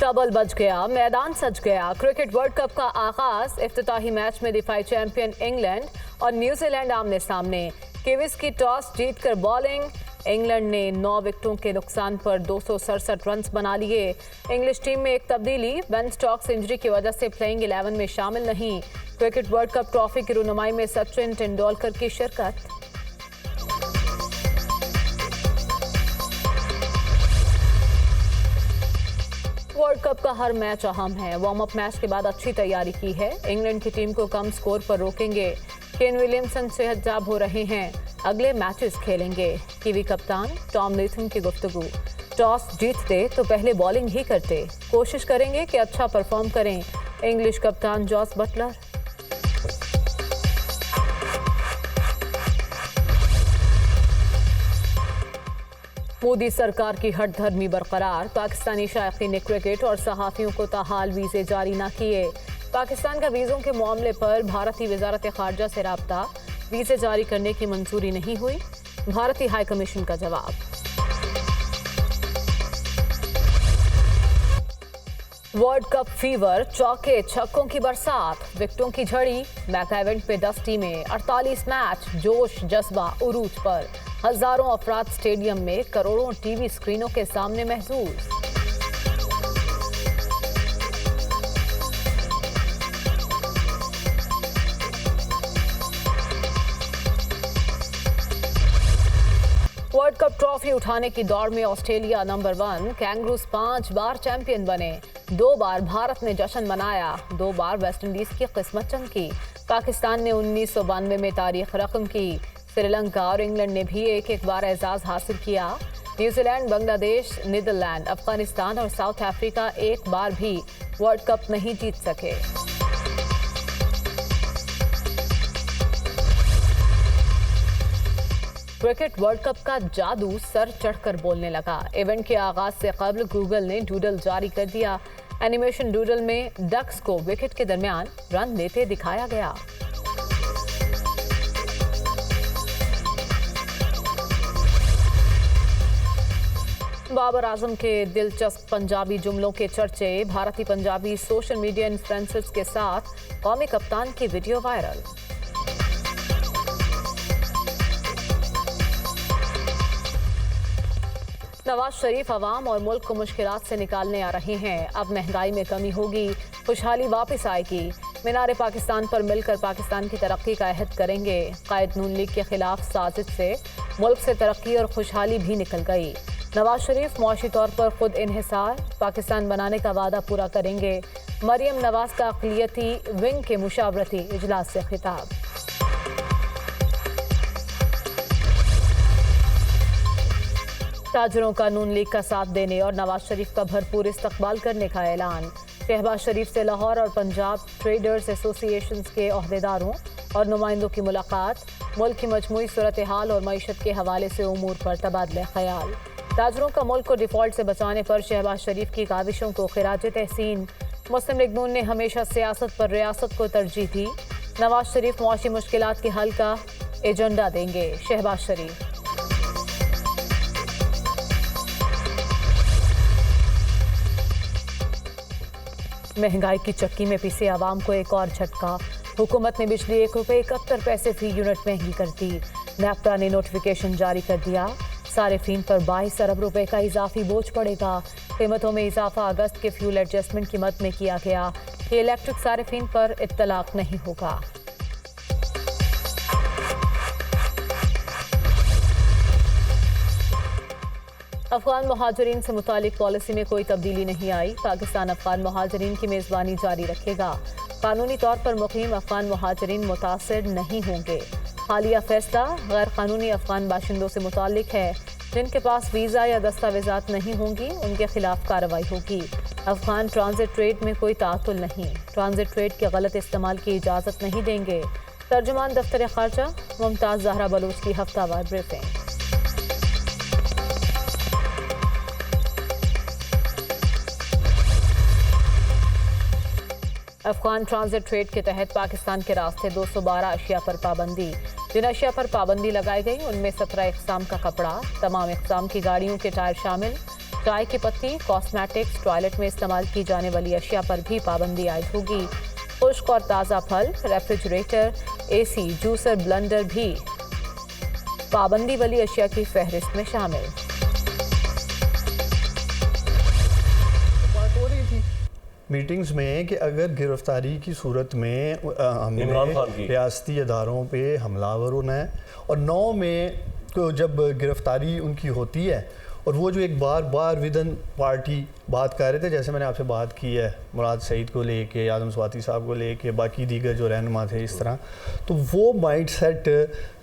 Double बज गया, मैदान सज गया। क्रिकेट वर्ल्ड कप का आगाज। इफ्तिताही मैच में दिफाई चैंपियन इंग्लैंड और न्यूजीलैंड आमने सामने। किवीज की टॉस जीतकर बॉलिंग। इंग्लैंड ने 9 विकेटों के नुकसान पर 267 रन बना लिए। इंग्लिश टीम में एक तब्दीली, बेन स्टोक्स इंजरी की वजह से प्लेइंग 11 में शामिल नहीं। क्रिकेट वर्ल्ड कप ट्रॉफी की रुनुमाई में सचिन तेंदुलकर की शिरकत। वर्ल्ड कप का हर मैच अहम है। वार्म अप मैच के बाद अच्छी तैयारी की है। इंग्लैंड की टीम को कम स्कोर पर रोकेंगे। केन विलियमसन सेहतयाब हो रहे हैं, अगले मैचेस खेलेंगे। कीवी कप्तान टॉम लेथम की गुफ्तगू, टॉस जीतते तो पहले बॉलिंग ही करते, कोशिश करेंगे कि अच्छा परफॉर्म करें। इंग्लिश कप्तान जॉस बटलर। मोदी सरकार की हठधर्मी बरकरार। पाकिस्तानी शायकीन ने क्रिकेट और सहाफियों को ताहाल वीजे जारी न किए। पाकिस्तान का वीज़ों के मामले पर भारतीय वजारत खारजा से राब्ता, वीजे जारी करने की मंजूरी नहीं हुई। भारतीय हाई कमीशन का जवाब। वर्ल्ड कप फीवर, चौके छक्कों की बरसात, विकेटों की झड़ी। मैका इवेंट पे 10 टीमें, 48 मैच, जोश जज्बा उरूज पर। हजारों अफराद स्टेडियम में, करोड़ों टीवी स्क्रीनों के सामने महसूस। वर्ल्ड कप ट्रॉफी उठाने की दौड़ में ऑस्ट्रेलिया नंबर 1। कैंगरूज 5 बार चैंपियन बने। 2 बार भारत ने जश्न मनाया, 2 बार वेस्टइंडीज की किस्मत चमकी। पाकिस्तान ने 1992 में तारीख रकम की। श्रीलंका और इंग्लैंड ने भी एक बार एजाज हासिल किया। न्यूजीलैंड, बांग्लादेश, नीदरलैंड, अफगानिस्तान और साउथ अफ्रीका एक बार भी वर्ल्ड कप नहीं जीत सके। क्रिकेट वर्ल्ड कप का जादू सर चढ़कर बोलने लगा। इवेंट के आगाज से कबल गूगल ने डूडल जारी कर दिया। एनिमेशन डूडल में डक्स को विकेट के दरमियान रन लेते दिखाया गया। बाबर आजम के दिलचस्प पंजाबी जुमलों के चर्चे। भारतीय पंजाबी सोशल मीडिया इन्फ्लुएंसर्स के साथ कौमी कप्तान की वीडियो वायरल। नवाज शरीफ अवाम और मुल्क को मुश्किलात से निकालने आ रहे हैं। अब महंगाई में कमी होगी, खुशहाली वापस आएगी। मीनार पाकिस्तान पर मिलकर पाकिस्तान की तरक्की का अहद करेंगे। कायद नून लीग के खिलाफ साजिश से मुल्क से तरक्की और खुशहाली भी निकल गई। नवाज शरीफ मुआशी तौर पर खुद इन्हिसार, पाकिस्तान बनाने का वादा पूरा करेंगे। मरियम नवाज का अक़लियती विंग के मुशावरती इजलास से खिताब। ताजरों का नून लीग का साथ देने और नवाज शरीफ का भरपूर इस्तकबाल करने का ऐलान। शहबाज शरीफ से लाहौर और पंजाब ट्रेडर्स एसोसिएशन के ओहदेदारों और नुमाइंदों की मुलाकात। मुल्क की मजमूई सूरत हाल और मईशत के हवाले से उमूर पर तबादला ख्याल। ताजरों का मुल्क को डिफॉल्ट से बचाने पर शहबाज शरीफ की काविशों को खिराज तहसीन। मुस्लिम लीग नून ने हमेशा सियासत पर रियासत को तरजीह दी। नवाज शरीफ मुआशी मुश्किलात के हल का एजेंडा देंगे। शहबाज शरीफ। महंगाई की चक्की में पिसे आवाम को एक और झटका। हुकूमत ने बिजली ₹1.71 फी यूनिट महंगी कर दी। नेफ्टा ने नोटिफिकेशन जारी कर दिया। सारिफीन पर 22 अरब रुपए का इजाफी बोझ पड़ेगा। कीमतों में इजाफा अगस्त के फ्यूल एडजस्टमेंट की मद में किया गया। ये इलेक्ट्रिक सारिफीन पर इत्तलाक नहीं होगा। अफगान मुहाजिरीन से मुतालिक पॉलिसी में कोई तब्दीली नहीं आई। पाकिस्तान अफगान मुहाजिरीन की मेज़बानी जारी रखेगा। कानूनी तौर पर मुकीम अफगान मुहाजिरीन मुतासिर नहीं होंगे। हालिया फैसला गैर कानूनी अफगान बाशिंदों से मुतालिक है। जिनके पास वीज़ा या दस्तावेजात नहीं होंगी, उनके खिलाफ कार्रवाई होगी। अफगान ट्रांजिट ट्रेड में कोई तातुल नहीं। ट्रांजिट ट्रेड के गलत इस्तेमाल की इजाज़त नहीं देंगे। तर्जुमान दफ्तर खारजा मुमताज़ ज़हरा बलूच की हफ्तावार ब्रीफिंग। अफगान ट्रांजिट ट्रेड के तहत पाकिस्तान के रास्ते 212 अशिया पर पाबंदी। जिन अशिया पर पाबंदी लगाई गई उनमें 17 इकसाम का कपड़ा, तमाम इकसाम की गाड़ियों के टायर शामिल, चाय की पत्ती, कॉस्मेटिक्स, टॉयलेट में इस्तेमाल की जाने वाली अशिया पर भी पाबंदी आयद होगी। खुश्क और ताज़ा फल, रेफ्रिजरेटर, एसी, जूसर, ब्लेंडर भी पाबंदी वाली अशिया की फहरिस्त में शामिल। मीटिंग्स में कि अगर गिरफ्तारी की सूरत में हमें रियासती अदारों पे हमलावर होना है, और 9 में को जब गिरफ्तारी उनकी होती है और वो जो एक बार विदन पार्टी बात कर रहे थे, जैसे मैंने आपसे बात की है मुराद सईद को लेके, आदम स्वाति साहब को लेके, बाकी दीगर जो रहनुमा थे इस तरह, तो वो माइंड सेट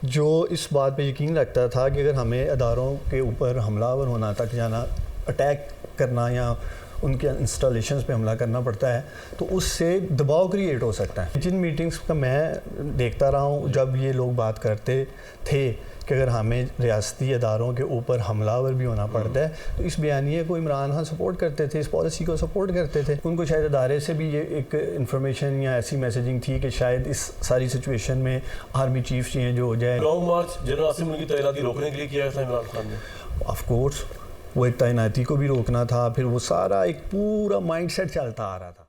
जो इस बात पे यकीन रखता था कि अगर हमें अदारों के ऊपर हमलावर होना तक जाना, अटैक करना या उनके इंस्टॉलेशंस पे हमला करना पड़ता है, तो उससे दबाव क्रिएट हो सकता है। जिन मीटिंग्स का मैं देखता रहा हूँ, जब ये लोग बात करते थे कि अगर हमें रियासती अदारों के ऊपर हमलावर भी होना पड़ता है, तो इस बयानिए को इमरान खान सपोर्ट करते थे, इस पॉलिसी को सपोर्ट करते थे। उनको शायद अदारे से भी ये एक इंफॉर्मेशन या ऐसी मैसेजिंग थी कि शायद इस सारी सिचुएशन में आर्मी चीफ चेंज हो जाए। लॉन्ग मार्च जनरल आसिम मुनीर की तैनाती रोकने के लिए किया था इमरान खान ने। ऑफ कोर्स वो एक तैनाती को भी रोकना था, फिर वो सारा एक पूरा माइंडसेट चलता आ रहा था।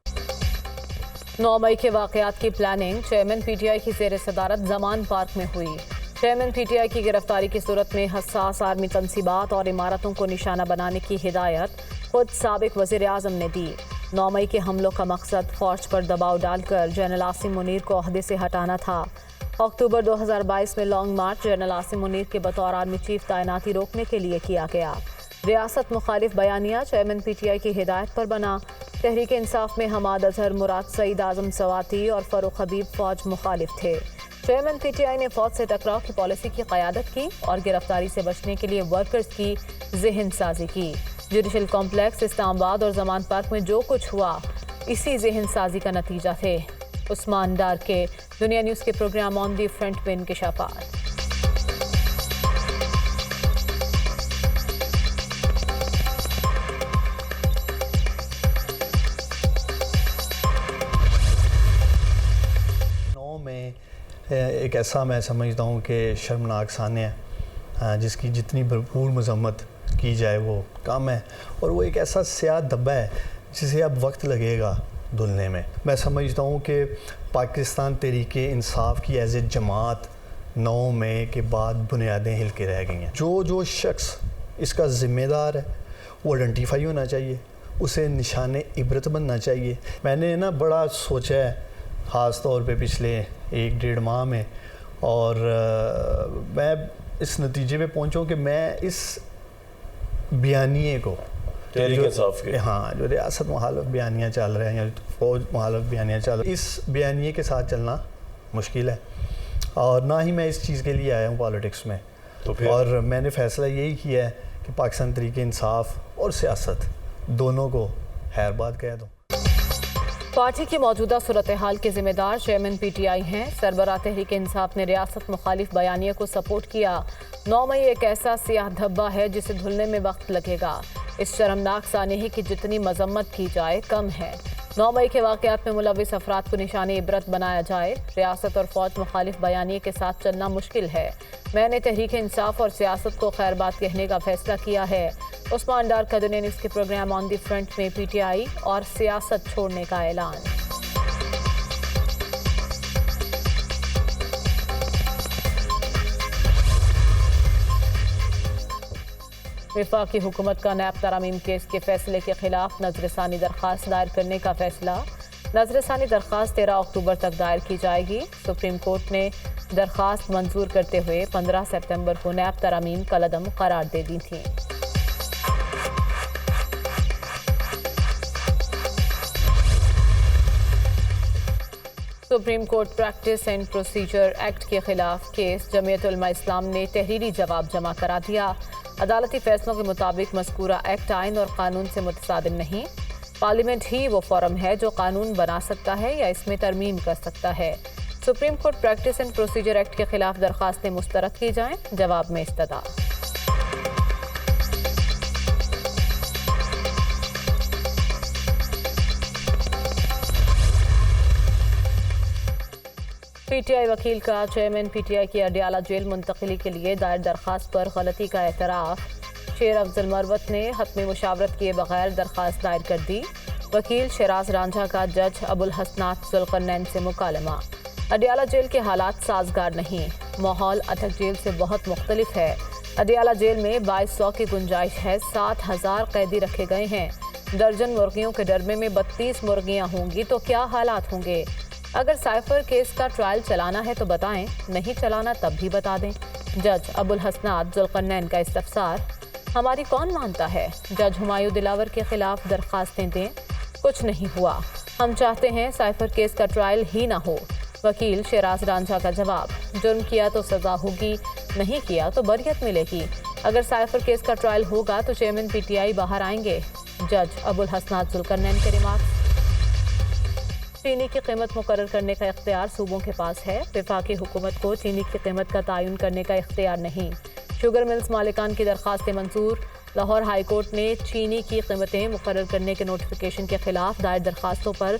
9 मई के वाक़यात की प्लानिंग चेयरमैन पीटीआई की ज़ेर सदारत जमान पार्क में हुई। चेयरमैन पीटीआई की गिरफ्तारी की सूरत में हसास आर्मी तंसीबात और इमारतों को निशाना बनाने की हिदायत खुद साबिक वज़ीर आज़म ने दी। 9 मई के हमलों का मकसद फौज पर दबाव डालकर जनरल आसिम मुनीर को ओहदे से हटाना था। अक्टूबर 2022 में लॉन्ग मार्च जनरल आसिम मुनीर के बतौर आर्मी चीफ तैनाती रोकने के लिए किया गया। रियासत मुखालिफ बयानिया चेयरमैन पीटीआई की हिदायत पर बना। तहरीक इंसाफ में हमाद अजहर, मुराद सईद, आजम सवाती और फरूख हबीब फौज मुखालिफ थे। चेयरमैन पीटीआई ने फौज से टकराव की पॉलिसी की क़यादत की और गिरफ्तारी से बचने के लिए वर्कर्स की जहन साजी की। जुडिशल कॉम्प्लेक्स, इस्लामाबाद और जमान पार्क में जो कुछ हुआ इसी जहन साजी का नतीजा थे। उस्मान डार के दुनिया न्यूज़ के प्रोग्राम ऑन दी फ्रंट में इंकशाफात। एक ऐसा मैं समझता हूँ कि शर्मनाक सान्य जिसकी जितनी भरपूर मजम्मत की जाए वो कम है, और वो एक ऐसा स्याह धब्बा है जिसे अब वक्त लगेगा धुलने में। मैं समझता हूँ कि पाकिस्तान तहरीक इंसाफ की एज ए जमात 9 मई के बाद बुनियादें हिल के रह गई हैं। जो शख्स इसका ज़िम्मेदार है वो आइडेंटिफाई होना चाहिए, उसे निशान इबरत बनना चाहिए। मैंने ना बड़ा सोचा है ख़ास तौर पे पिछले 1-1.5 माह में, और मैं इस नतीजे पे पहुंचा कि मैं इस बयानिए को तहरीक इंसाफ के, हाँ, जो रियासत मुखालिफ बयानियाँ चल रहे हैं या फौज मुखालिफ बयानियाँ चल रही हैं, इस बयानिए के साथ चलना मुश्किल है, और ना ही मैं इस चीज़ के लिए आया हूँ पॉलिटिक्स में। तो और मैंने फ़ैसला यही किया है कि पाकिस्तान तहरीक इंसाफ और सियासत दोनों को खैरबाद कह दूँ। पार्टी की मौजूदा सूरत हाल के जिम्मेदार चेयरमैन पीटीआई हैं। सरबराह तहरीक इंसाफ ने रियासत मुखालिफ बयानिया को सपोर्ट किया। 9 मई एक ऐसा सियाह धब्बा है जिसे धुलने में वक्त लगेगा। इस शर्मनाक सानही की जितनी मजम्मत की जाए कम है। 9 मई के वाक़यात में मुलविस अफराद को निशाने इबरत बनाया जाए। रियासत और फौज मुखालिफ बयानिए के साथ चलना मुश्किल है। मैंने तहरीक इंसाफ और सियासत को खैरबाद कहने का फैसला किया है। उस्मान डार का दुनिया न्यूज़ के प्रोग्राम ऑन दी फ्रंट में पीटीआई और सियासत छोड़ने का ऐलान। वफाकी हुकूमत का नैब तरामीम केस के फैसले के खिलाफ नजरसानी दरख्वास्त दायर करने का फैसला। नजरसानी दरख्वास्त 13 अक्टूबर तक दायर की जाएगी। सुप्रीम कोर्ट ने दरख्वास्त मंजूर करते हुए 15 सितंबर को नैब तरामीम कलअदम करार दे दी थी। Supreme court practice and procedure act के खिलाफ केस जमीयत उलमा इस्लाम ने तहरीरी जवाब जमा करा दिया। अदालती फैसलों के मुताबिक मज़कूरा एक्ट आइन और कानून से मुतसादिम नहीं। पार्लियामेंट ही वो फोरम है जो कानून बना सकता है या इसमें तरमीम कर सकता है। Supreme court practice and procedure act के खिलाफ दरख्वास्तें मुस्तरद की जाएं, जवाब में इस्तदा। पीटीआई वकील का चेयरमैन पीटीआई की अडियाला जेल मुंतकिली के लिए दायर दरख्वास्त पर गलती का एतराफ़। शेर अफजल मरवत ने हतमी मुशावरत किए बगैर दरख्वास्त दायर कर दी। वकील शराज रांझा का जज अबुल हसनात जुल्करनैन से मुकालमा। अडियाला जेल के हालात साजगार नहीं, माहौल अटक जेल से बहुत मुख्तलिफ है। अडियाला जेल में 2200 की गुंजाइश है, 7000 कैदी रखे गए हैं। दर्जन मुर्गियों के डरमे में 32 मुर्गियां होंगी तो क्या हालात होंगे। अगर साइफर केस का ट्रायल चलाना है तो बताएं, नहीं चलाना तब भी बता दें। जज अबुल हसनात जुल्करनैन का इस्तफसार, हमारी कौन मानता है। जज हुमायूं दिलावर के खिलाफ दरखास्तें दें, कुछ नहीं हुआ। हम चाहते हैं साइफर केस का ट्रायल ही ना हो। वकील शराज रांझा का जवाब, जुर्म किया तो सजा होगी, नहीं किया तो बरियत मिलेगी। अगर साइफर केस का ट्रायल होगा तो चेयरमैन पीटीआई बाहर आएंगे। जज अबुल हसनात जुल्करनैन के रिमार्क्स। चीनी की कीमत मुकर्रर करने का इख्तियार सूबों के पास है। वफाकी हुकूमत को चीनी की कीमत का तयन करने का इख्तियार नहीं। शुगर मिल्स मालिकान की दरख्वास्तें मंजूर। लाहौर हाई कोर्ट ने चीनी की कीमतें मुकर्रर करने के नोटिफिकेशन के खिलाफ दायर दरख्वास्तों पर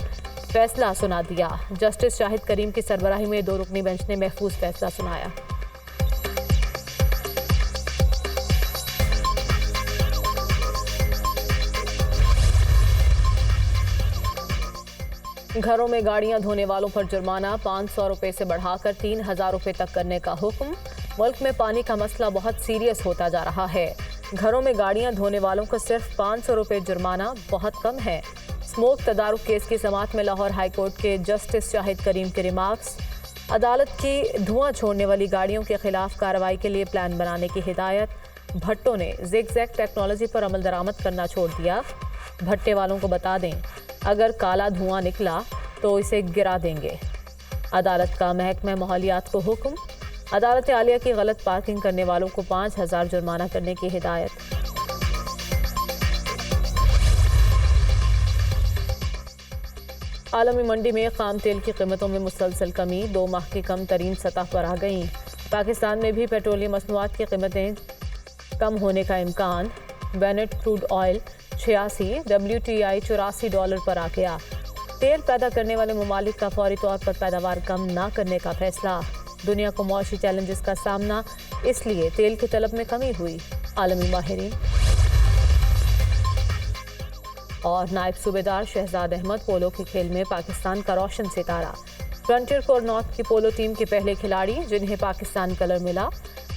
फैसला सुना दिया। जस्टिस शाहिद करीम की सरबराही में 2 रुकनी बेंच ने महफूज फैसला सुनाया। घरों में गाड़ियां धोने वालों पर जुर्माना 500 रुपए से बढ़ाकर 3000 रुपए तक करने का हुक्म। मुल्क में पानी का मसला बहुत सीरियस होता जा रहा है। घरों में गाड़ियां धोने वालों को सिर्फ 500 रुपए जुर्माना बहुत कम है। स्मोक तदारुक केस की समाअत में लाहौर हाई कोर्ट के जस्टिस शाहिद करीम के रिमार्क्स। अदालत की धुआं छोड़ने वाली गाड़ियों के खिलाफ कार्रवाई के लिए प्लान बनाने की हिदायत। भट्टों ने ज़िगज़ैग टेक्नोलॉजी पर अमल दरामद करना छोड़ दिया। भट्टे वालों को बता दें, अगर काला धुआं निकला तो इसे गिरा देंगे। अदालत का महकमा माहौलियात को हुक्म। अदालत आलिया की गलत पार्किंग करने वालों को 5000 जुर्माना करने की हिदायत। आलमी मंडी में खाम तेल की कीमतों में मुसलसल कमी, 2 माह की कम तरीन सतह पर आ गई। पाकिस्तान में भी पेट्रोलियम मसनूआत की कीमतें कम होने का इम्कान। बेनेट क्रूड ऑयल 86, WTI $84 पर आ गया। तेल पैदा करने वाले ममालिक का फौरी तौर पर पैदावार कम ना करने का फैसला। दुनिया को मौशी चैलेंजेस का सामना, इसलिए तेल की तलब में कमी हुई। आलमी माहिरीन। और नायब सूबेदार शहजाद अहमद पोलो के खेल में पाकिस्तान का रोशन सितारा। फ्रंटियर कोर नॉर्थ की पोलो टीम के पहले खिलाड़ी जिन्हें पाकिस्तान कलर मिला।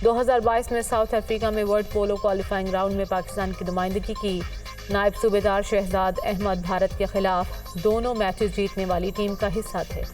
2022 में साउथ अफ्रीका में वर्ल्ड पोलो क्वालिफाइंग राउंड में पाकिस्तान की नुमाइंदगी की। नायब सूबेदार शहजाद अहमद भारत के खिलाफ दोनों मैचेस जीतने वाली टीम का हिस्सा थे।